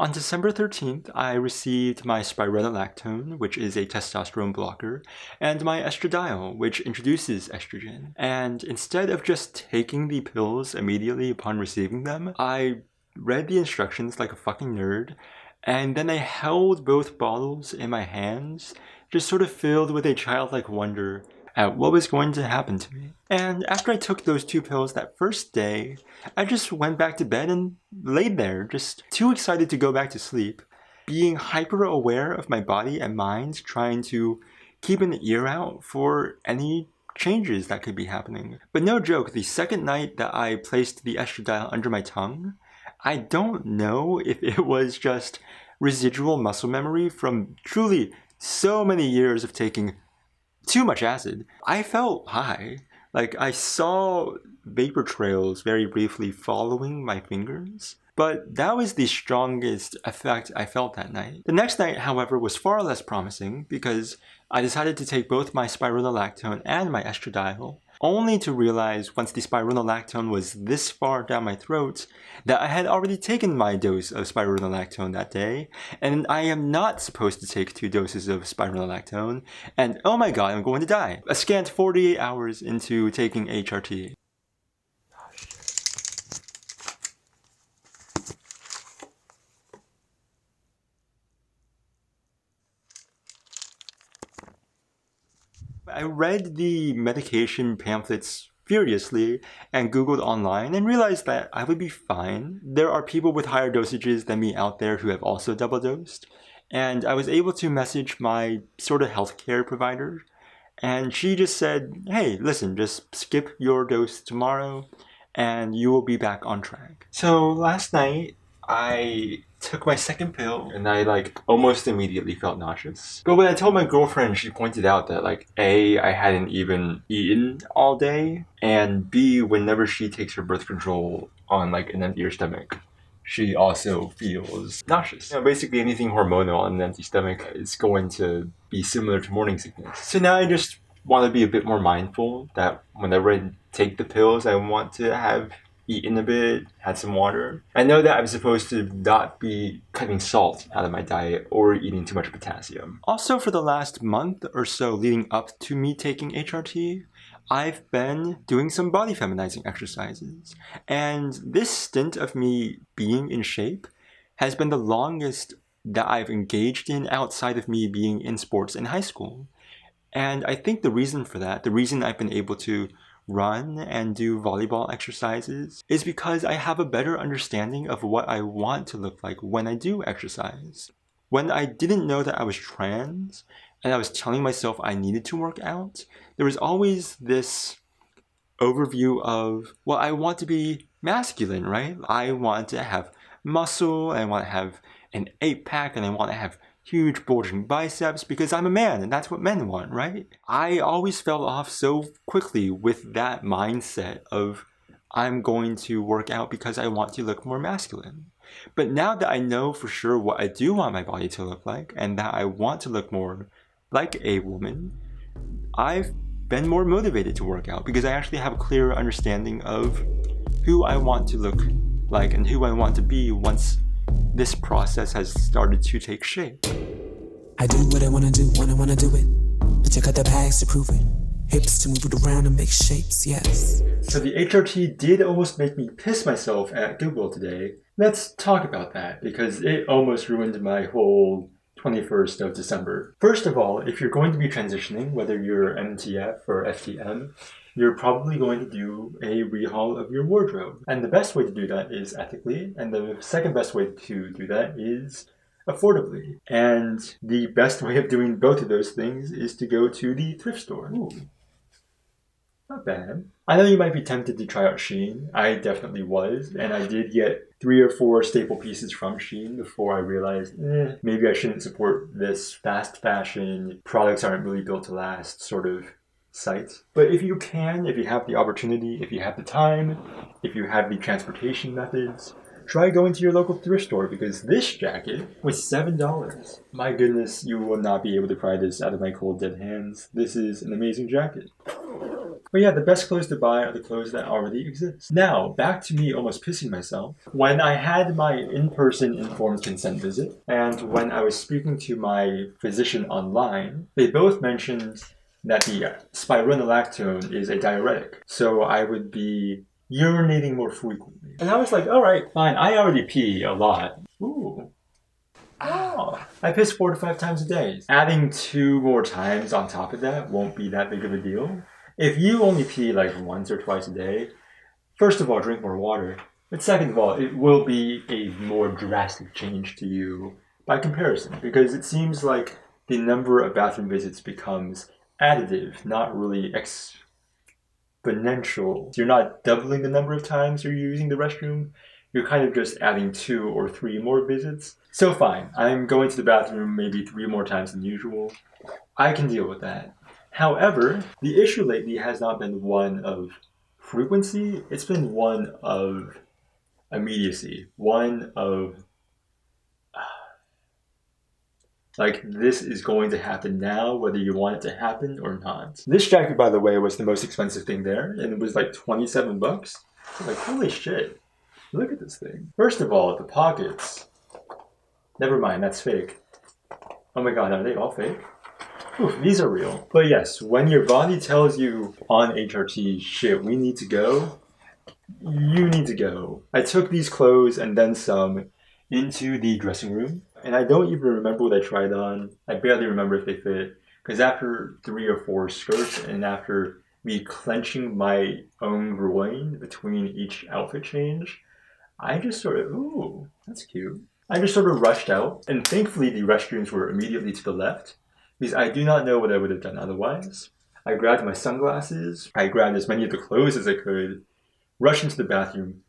On December 13th, I received my spironolactone, which is a testosterone blocker, and my estradiol, which introduces estrogen. And instead of just taking the pills immediately upon receiving them, I read the instructions like a fucking nerd, and then I held both bottles in my hands, just sort of filled with a childlike wonder at what was going to happen to me. And after I took those 2 pills that first day, I just went back to bed and laid there, just too excited to go back to sleep, being hyper aware of my body and mind, trying to keep an ear out for any changes that could be happening. But no joke, the second night that I placed the estradiol under my tongue, I don't know if it was just residual muscle memory from truly so many years of taking too much acid. I felt high. Like, I saw vapor trails very briefly following my fingers, but that was the strongest effect I felt that night. The next night, however, was far less promising because I decided to take both my spironolactone and my estradiol, only to realize once the spironolactone was this far down my throat that I had already taken my dose of spironolactone that day, and I am not supposed to take 2 doses of spironolactone, and oh my god, I'm going to die. A scant 48 hours into taking HRT. I read the medication pamphlets furiously and Googled online and realized that I would be fine. There are people with higher dosages than me out there who have also double dosed. And I was able to message my sort of healthcare provider, and she just said, hey, listen, just skip your dose tomorrow and you will be back on track. So last night, I took my second pill and I almost immediately felt nauseous. But when I told my girlfriend, she pointed out that A, I hadn't even eaten all day, and B, whenever she takes her birth control on an empty stomach, she also feels nauseous. Basically anything hormonal on an empty stomach is going to be similar to morning sickness. So now I just want to be a bit more mindful that whenever I take the pills, I want to have eaten a bit, had some water. I know that I'm supposed to not be cutting salt out of my diet or eating too much potassium. Also, for the last month or so leading up to me taking HRT, I've been doing some body feminizing exercises. And this stint of me being in shape has been the longest that I've engaged in outside of me being in sports in high school. And I think the reason for that, the reason I've been able to run and do volleyball exercises, is because I have a better understanding of what I want to look like when I do exercise. When I didn't know that I was trans and I was telling myself I needed to work out, there was always this overview of, well, I want to be masculine, right? I want to have muscle, I want to have an 8-pack, and I want to have huge bulging biceps because I'm a man and that's what men want, right? I always fell off so quickly with that mindset of I'm going to work out because I want to look more masculine. But now that I know for sure what I do want my body to look like and that I want to look more like a woman, I've been more motivated to work out because I actually have a clearer understanding of who I want to look like and who I want to be once this process has started to take shape. I do what I wanna do when I wanna do it. And check out the bags to prove it. Hips to move it around and make shapes, yes. So the HRT did almost make me piss myself at Goodwill today. Let's talk about that because it almost ruined my whole 21st of December. First of all, if you're going to be transitioning, whether you're MTF or FTM, you're probably going to do a rehaul of your wardrobe. And the best way to do that is ethically, and the second best way to do that is affordably. And the best way of doing both of those things is to go to the thrift store. Ooh, not bad. I know you might be tempted to try out Shein. I definitely was, and I did get 3 or 4 staple pieces from Shein before I realized, maybe I shouldn't support this fast fashion, products aren't really built to last sort of site. But if you can, if you have the opportunity, if you have the time, if you have the transportation methods, try going to your local thrift store because this jacket was $7. My goodness, you will not be able to pry this out of my cold dead hands. This is an amazing jacket. But yeah, the best clothes to buy are the clothes that already exist. Now, back to me almost pissing myself. When I had my in-person informed consent visit, and when I was speaking to my physician online, they both mentioned that the spironolactone is a diuretic. So I would be urinating more frequently. And I was like, all right, fine. I already pee a lot. Ooh. Oh, I piss 4 to 5 times a day. Adding 2 more times on top of that won't be that big of a deal. If you only pee like once or twice a day, first of all, drink more water. But second of all, it will be a more drastic change to you by comparison, because it seems like the number of bathroom visits becomes additive, not really exponential. You're not doubling the number of times you're using the restroom. You're kind of just adding 2 or 3 more visits. So fine, I'm going to the bathroom maybe 3 more times than usual. I can deal with that. However, the issue lately has not been one of frequency, it's been one of immediacy. One of, like, this is going to happen now, whether you want it to happen or not. This jacket, by the way, was the most expensive thing there, and it was like 27 bucks. Like, holy shit. Look at this thing. First of all, the pockets. Never mind, that's fake. Oh my god, are they all fake? Oof, these are real. But yes, when your body tells you on HRT, shit, we need to go, you need to go. I took these clothes and then some into the dressing room, and I don't even remember what I tried on. I barely remember if they fit, because after 3 or 4 skirts and after me clenching my own groin between each outfit change, I just sort of, ooh, that's cute. I just sort of rushed out, and thankfully the restrooms were immediately to the left, because I do not know what I would have done otherwise. I grabbed my sunglasses, I grabbed as many of the clothes as I could, rushed into the bathroom,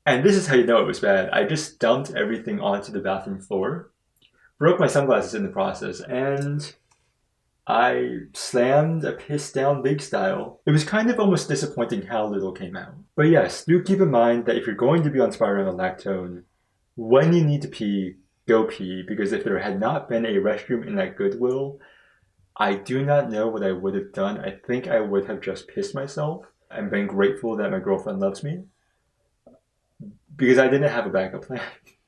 and this is how you know it was bad. I just dumped everything onto the bathroom floor, broke my sunglasses in the process, and I slammed a piss down big style. It was kind of almost disappointing how little came out. But yes, do keep in mind that if you're going to be on spironolactone, when you need to pee, go pee, because if there had not been a restroom in that Goodwill, I do not know what I would have done. I think I would have just pissed myself and been grateful that my girlfriend loves me, because I didn't have a backup plan.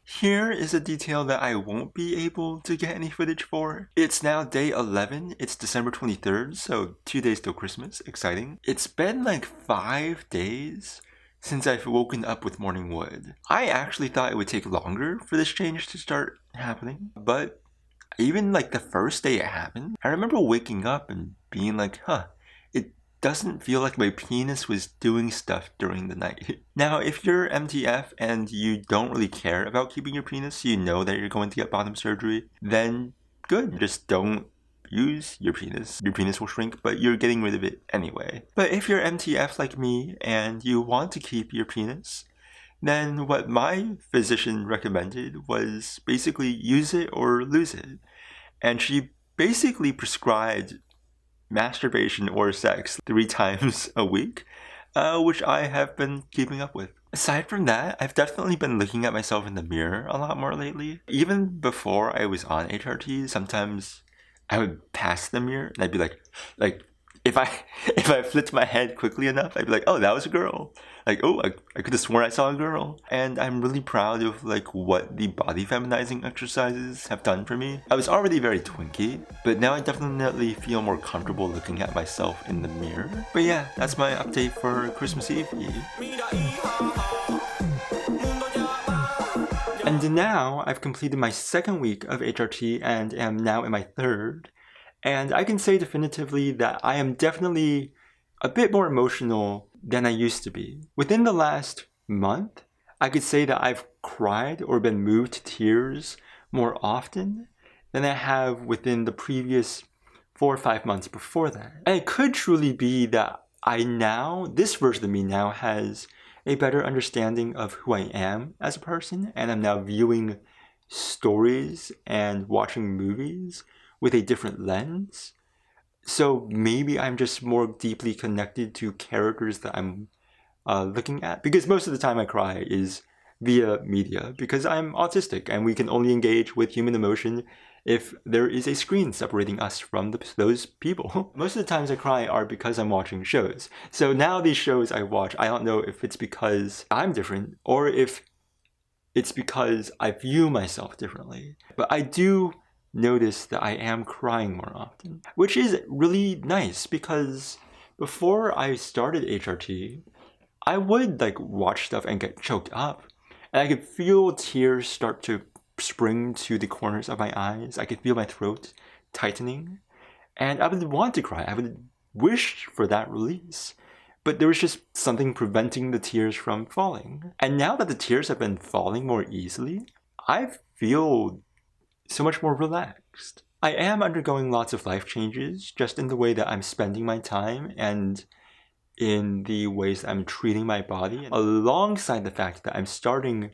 Here is a detail that I won't be able to get any footage for. It's now day 11, it's December 23rd, so 2 days till Christmas, exciting. It's been like 5 days since I've woken up with morning wood. I actually thought it would take longer for this change to start happening, but even like the first day it happened, I remember waking up and being like, it doesn't feel like my penis was doing stuff during the night. Now, if you're MTF and you don't really care about keeping your penis, you know that you're going to get bottom surgery, then good, just don't use your penis. Your penis will shrink, but you're getting rid of it anyway. But if you're MTF like me and you want to keep your penis, then what my physician recommended was basically use it or lose it. And she basically prescribed masturbation or sex 3 times a week, which I have been keeping up with. Aside from that, I've definitely been looking at myself in the mirror a lot more lately. Even before I was on HRT, sometimes I would pass the mirror and I'd be like if I flipped my head quickly enough, I'd be like, oh, that was a girl. Like, oh, I could have sworn I saw a girl. And I'm really proud of like what the body feminizing exercises have done for me. I was already very twinky, but now I definitely feel more comfortable looking at myself in the mirror. But yeah, that's my update for Christmas Eve. And now I've completed my 2nd week of HRT and am now in my 3rd. And I can say definitively that I am definitely a bit more emotional than I used to be. Within the last month, I could say that I've cried or been moved to tears more often than I have within the previous 4 or 5 months before that. And it could truly be that this version of me now has a better understanding of who I am as a person, and I'm now viewing stories and watching movies with a different lens. So maybe I'm just more deeply connected to characters that I'm looking at, because most of the time I cry is via media because I'm autistic and we can only engage with human emotion if there is a screen separating us from those people. Most of the times I cry are because I'm watching shows. So now these shows I watch, I don't know if it's because I'm different or if it's because I view myself differently. But I do notice that I am crying more often, which is really nice because before I started HRT, I would like watch stuff and get choked up. And I could feel tears start to spring to the corners of my eyes. I could feel my throat tightening. And I would want to cry. I would wish for that release. But there was just something preventing the tears from falling. And now that the tears have been falling more easily, I feel so much more relaxed. I am undergoing lots of life changes just in the way that I'm spending my time and in the ways I'm treating my body, alongside the fact that I'm starting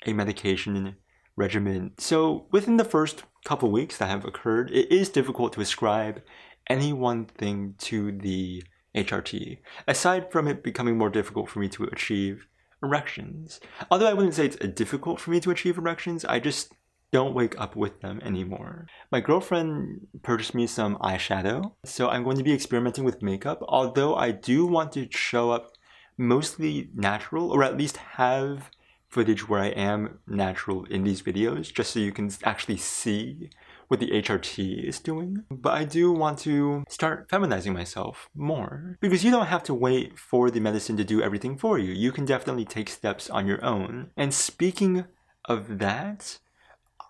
a medication regimen. So within the first couple weeks that have occurred, it is difficult to ascribe any one thing to the HRT, aside from it becoming more difficult for me to achieve erections. Although I wouldn't say it's difficult for me to achieve erections, I just don't wake up with them anymore. My girlfriend purchased me some eyeshadow, so I'm going to be experimenting with makeup, although I do want to show up mostly natural, or at least have footage where I am natural in these videos, just so you can actually see what the HRT is doing. But I do want to start feminizing myself more, because you don't have to wait for the medicine to do everything for you. You can definitely take steps on your own. And speaking of that,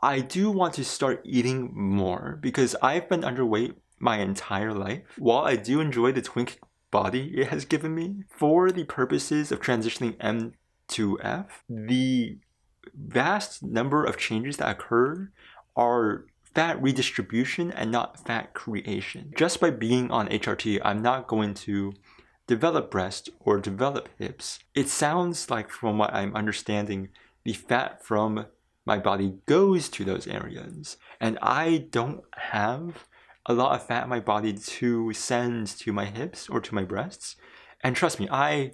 I do want to start eating more because I've been underweight my entire life. While I do enjoy the twink body it has given me, for the purposes of transitioning M to F, the vast number of changes that occur are fat redistribution and not fat creation. Just by being on HRT, I'm not going to develop breast or develop hips. It sounds like, from what I'm understanding, the fat from my body goes to those areas, and I don't have a lot of fat in my body to send to my hips or to my breasts. And trust me, I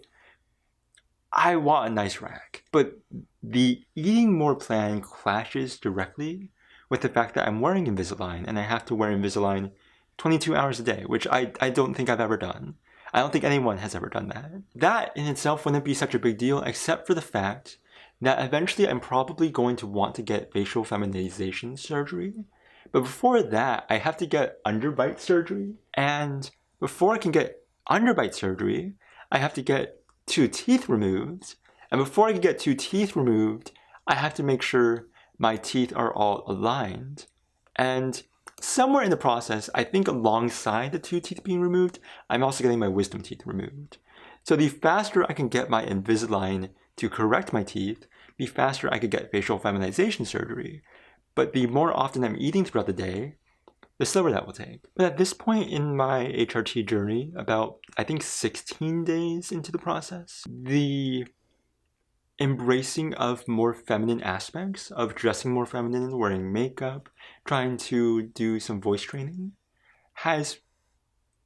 want a nice rack, but the eating more plan clashes directly with the fact that I'm wearing Invisalign, and I have to wear Invisalign 22 hours a day, which I don't think I've ever done. I don't think anyone has ever done that. That in itself wouldn't be such a big deal, except for the fact that eventually I'm probably going to want to get facial feminization surgery. But before that, I have to get underbite surgery. And before I can get underbite surgery, I have to get 2 teeth removed. And before I can get 2 teeth removed, I have to make sure my teeth are all aligned. And somewhere in the process, I think alongside the 2 teeth being removed, I'm also getting my wisdom teeth removed. So the faster I can get my Invisalign to correct my teeth, the faster I could get facial feminization surgery. But the more often I'm eating throughout the day, the slower that will take. But at this point in my HRT journey, about I think 16 days into the process, the embracing of more feminine aspects, of dressing more feminine, wearing makeup, trying to do some voice training, has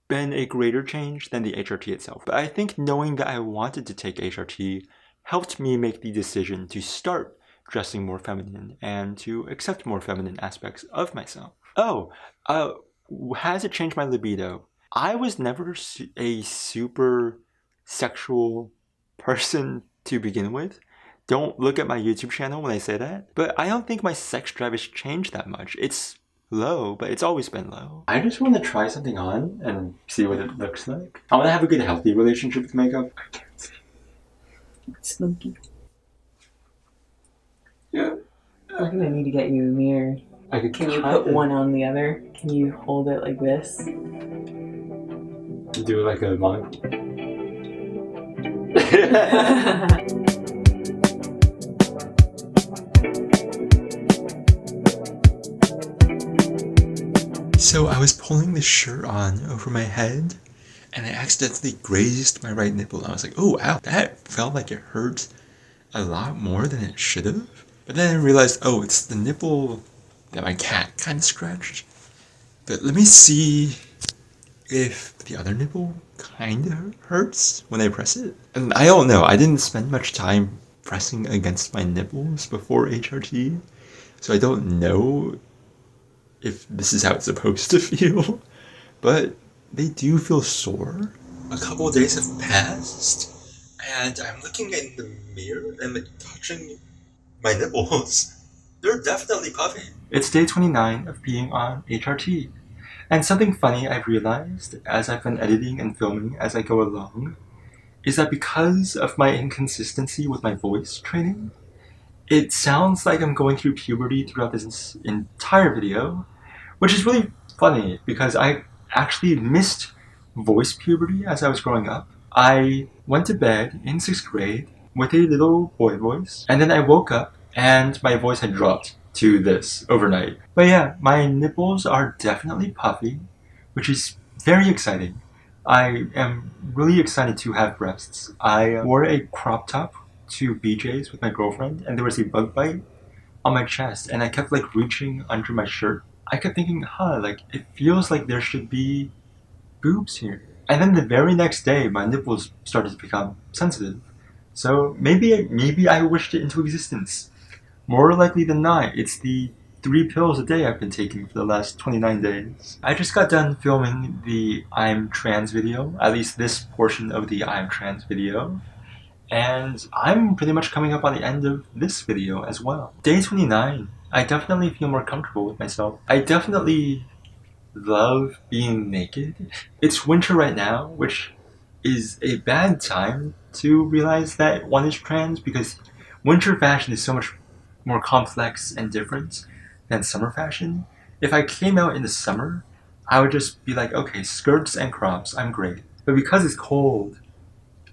been a greater change than the HRT itself. But I think knowing that I wanted to take HRT helped me make the decision to start dressing more feminine and to accept more feminine aspects of myself. Has it changed my libido? I was never a super sexual person to begin with. Don't look at my YouTube channel when I say that. But I don't think my sex drive has changed that much. It's low, but it's always been low. I just want to try something on and see what it looks like. I want to have a good, healthy relationship with makeup. I can't see. Smoky. Yeah. We're gonna need to get you a mirror. Can you put one on the other? Can you hold it like this? Do it like a monk. So I was pulling this shirt on over my head, and I accidentally grazed my right nipple. I was like, oh wow, that felt like it hurt a lot more than it should have. But then I realized, oh, it's the nipple that my cat kind of scratched. But let me see if the other nipple kind of hurts when I press it. And I don't know, I didn't spend much time pressing against my nipples before HRT, so I don't know if this is how it's supposed to feel, but they do feel sore. A couple of days have passed, and I'm looking in the mirror and I'm touching my nipples. They're definitely puffy. It's day 29 of being on HRT. And something funny I've realized as I've been editing and filming as I go along is that because of my inconsistency with my voice training, it sounds like I'm going through puberty throughout this entire video, which is really funny because I actually missed voice puberty as I was growing up. I went to bed in 6th grade with a little boy voice, and then I woke up and my voice had dropped to this overnight. But yeah, my nipples are definitely puffy, which is very exciting. I am really excited to have breasts. I wore a crop top to BJ's with my girlfriend, and there was a bug bite on my chest, and I kept like reaching under my shirt. I kept thinking, like it feels like there should be boobs here. And then the very next day, my nipples started to become sensitive. So maybe I wished it into existence. More likely than not, it's the 3 pills a day I've been taking for the last 29 days. I just got done filming the I'm trans video, at least this portion of the I'm trans video. And I'm pretty much coming up on the end of this video as well. Day 29, I definitely feel more comfortable with myself. I definitely love being naked. It's winter right now, which is a bad time to realize that one is trans because winter fashion is so much more complex and different than summer fashion. If I came out in the summer, I would just be like, okay, skirts and crops, I'm great. But because it's cold,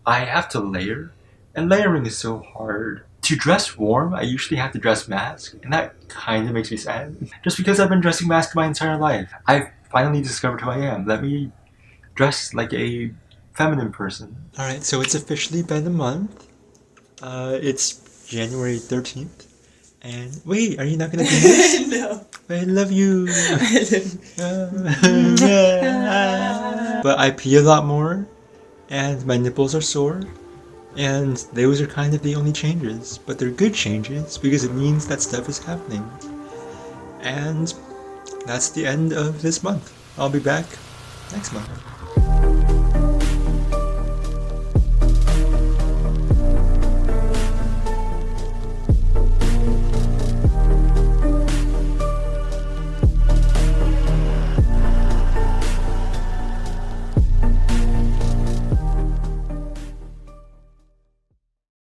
I have to layer, and layering is so hard. To dress warm, I usually have to dress mask, and that kind of makes me sad. Just because I've been dressing mask my entire life. I've finally discovered who I am. Let me dress like a feminine person. Alright, so it's officially been a month. It's January 13th. And wait, are you not gonna do this? No. I love you. But I pee a lot more, and my nipples are sore, and those are kind of the only changes. But they're good changes because it means that stuff is happening. And that's the end of this month. I'll be back next month.